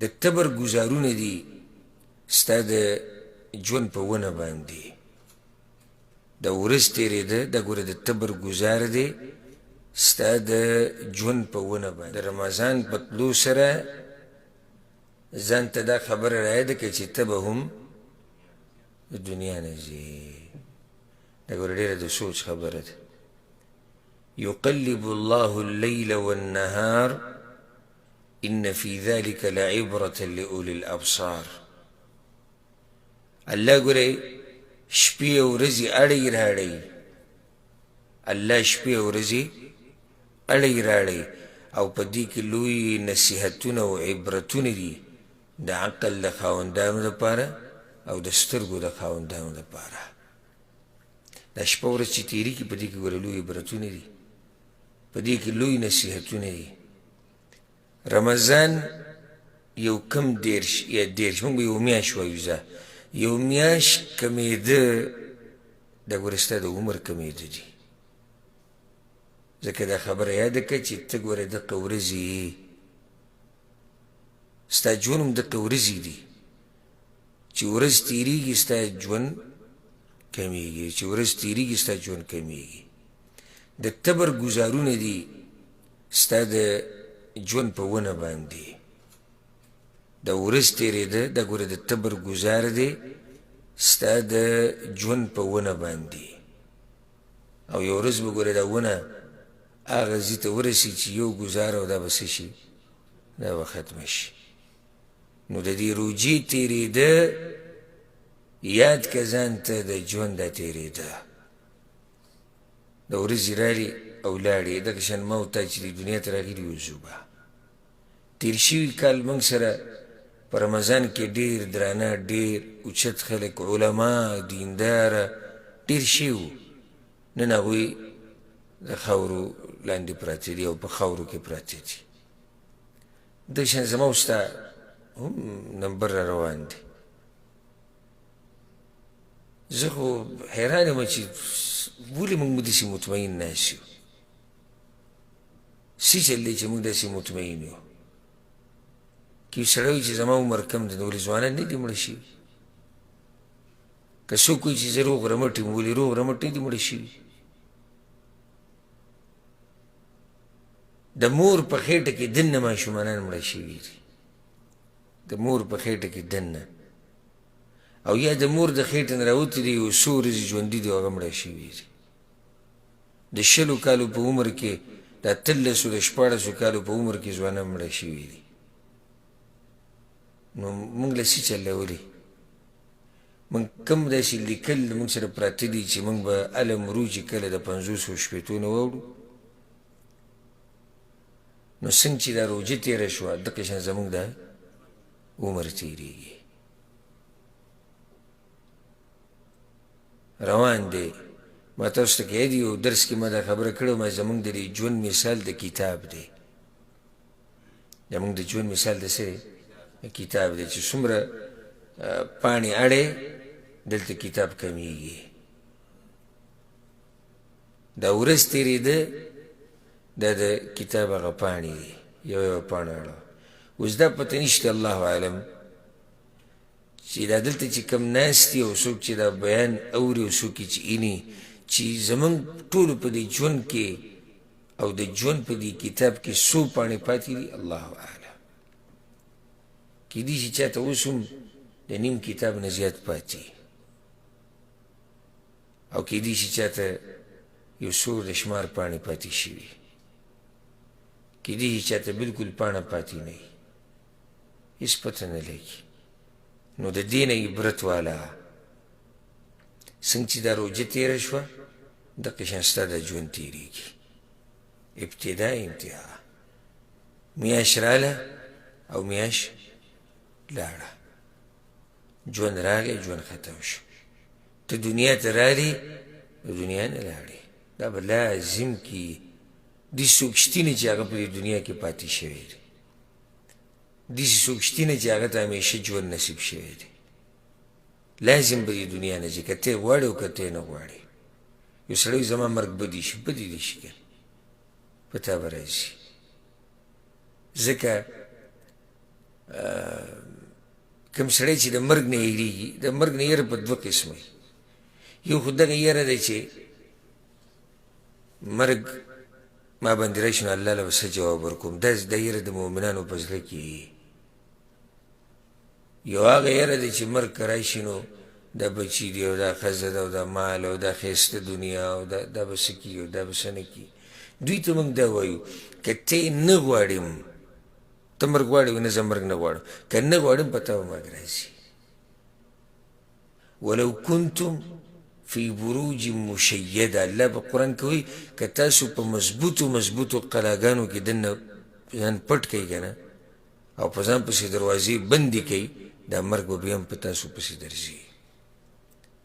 د تبر ګزارونه دي ستا د ژوند په ونه باندې د ورځ تېرېده دا ګوره د تبر ګزار دی ستا د ژوند په ونه باندې د رمضان په تلو سره ځان ته دا خبره رایاده کړه چې ته به هم د دنیا نه ځې دا ګوره ډېره د سوچ خبره ده يقلب الله الليل والنهار إن في ذلك لعبرة لأولي الأبصار الله ګوره شپې او ورځې اړی راړی الله شپې او ورځې اړی راړی او په دې کې لوی نصیحتونه او عبرتونه دي د عقل د خاوندانو دپاره او د سترګو د خاوندانو دپاره دا شپه ورځ چې تېرېږي په دې کې ګوره لوی عبرتونه دي په دې کې لوی نصیحتونه دي رمضان یو کم دېرش یا دېرش موږ به یو میاشت وایو زه یو میاشت کمېده دا ګوره ستا د عمر کمېده دي ځکه دا خبره یاده کړه چې ته ګوره دقه ورځې یې ستا ژوند هم دقه ورځې دي چې ورځ تېرېږي ستا ژوند کمیږي چې ورځ تېرېږي ستا ژوند کمیږي د تبر ګزارونه دي ستا د ژوند په ونه باندې د ورځ تېرېده دا ګوره د تبر ګزار دی ستا د ژوند په ونه باندې او یو ورځ به ګوره دا ونه هغه ځي ته ورسي چې یو ګزار او دا به څه شي دا به ختمه شي نو د دې روجې تېرېده یاد که ځان ته د ژوند دا تېرېده د ورځې راړي او لاړې دغه شان ما او تا چې د دنیا ته راغلي یو به تېر شوي کال موږ سره په رمضان کې ډېر درانه ډېر اوچت خلک علما دینداره ډېر شوي وو نن هغوی د خاورو لاندې پراته دي او په خاورو کې پراته دي دغه شان زما او ستا هم نمبر را روان دی زه خو حیران یم چې ولې موږ داسې مطمئن ناست یو څه چل دی چې موږ داسې مطمئن یو که یو سړی وایي چې زما عمر کم دی نو ولې ځوانان نه دي مړه شوي که څوک وایي چې زه روغ رمټ یم ولې روغ رمټ نه دي مړه شوي د مور په خېټه کې دننه ماشومانان مړه شوي دي د مور په خېټه کې دننه او یا د مور د خېټې نه راوتي دي یو څو ورځې ژوندي دي او هغه مړه شوي دي د 20 کالو په عمر کې د 13 د 14 کالو په عمر کې ځوانان مړه شوي دي نو موږ له څه چله ولي موږ کم داسې لیکل موږ سره پراته دي چې موږ به هله مرو چې کله د 50 شپېتو نه واوړو نو څنګه چې دا روژه تېره شوه دقه شان زموږ د عمر تېرېږي روان دی ما تاسو ته که یو درس کې ما دا خبره کړې ما زموږ د ژوند مثال د کتاب دی زموږ د ژوند مثال د څه کتاب دی چې څومره پاڼې اړې دلته کتاب کمیږي دا ورځ تېرېده دا د کتاب هغه پاڼې دي یو یو پاڼه اړه اوس دا پته نشته الله اعلم چې دا دلته چې کم ناست دي او څوک چې دا بیان اوري او څوک چې اینی چې زموږ ټولو په دې ژوند کې او د ژوند په دې کتاب کې څو پاڼې پاتې دي الله اعلم کیدای شي چاته اوس هم د نیم کتاب نه زیات پاتې او کیدای شي چاته یو څو د شمار پاڼې پاتې شوي کیدای شي چاته بلکل پاڼه پاتې نه وي هېڅ پته نه لګي نو د دې نه عبرت والا څنګه چې دا روژه تېره شوه دقه شان ستا دا ژوند تېرېږي ابتدا انتها میاشت راله او میاشت لاړه ژوند راغی ژوند ختم شو ته دنیا ته رالې د دنیا نه لاړې دا به لازم کي داسې څوک شته نه چې هغه په دې دنیا کې پاتې شوی دی داسې څوک شته نه چې هغه ته همیشه ژوند نصیب شوی دی لازم به دې دنیا نه ځي که ته یې غواړې او که ته یې نه غواړې یو سړی وایي زما مرګ بدې شي بدې دې شي که په تا به راځي ځکه کوم سړی چې د مرګ نه یېرېږي د مرګ نه یېره په دوه قسمه یو خو دغه یېره دی چې مرګ ما باندې راشي نو الله له به څه جواب ورکوم دا یېره د مؤمنانو په زړه کې یو هغه یېره دی چې مرګ که راشي نو دا بچي دی او دا ښځه ده او دا مال او دا ښایسته دنیا او دا به څه کي او دا به څه نه کي دوی ته موږ دا وایو که ته یې نه غواړې ته مرګ غواړې نه زه مرګ نه غواړم که نه غواړم په تا به مرګ راځي ولو کنتم فی بروج مشیده الله په قرآن کې وایي که تاسو په مضبوطو قلاګانو کې دننه ځان پټ کوئ که نه او په ځان پسې دروازې بندې کوئ دا مرګ به بیا هم په تاسو پسې درځي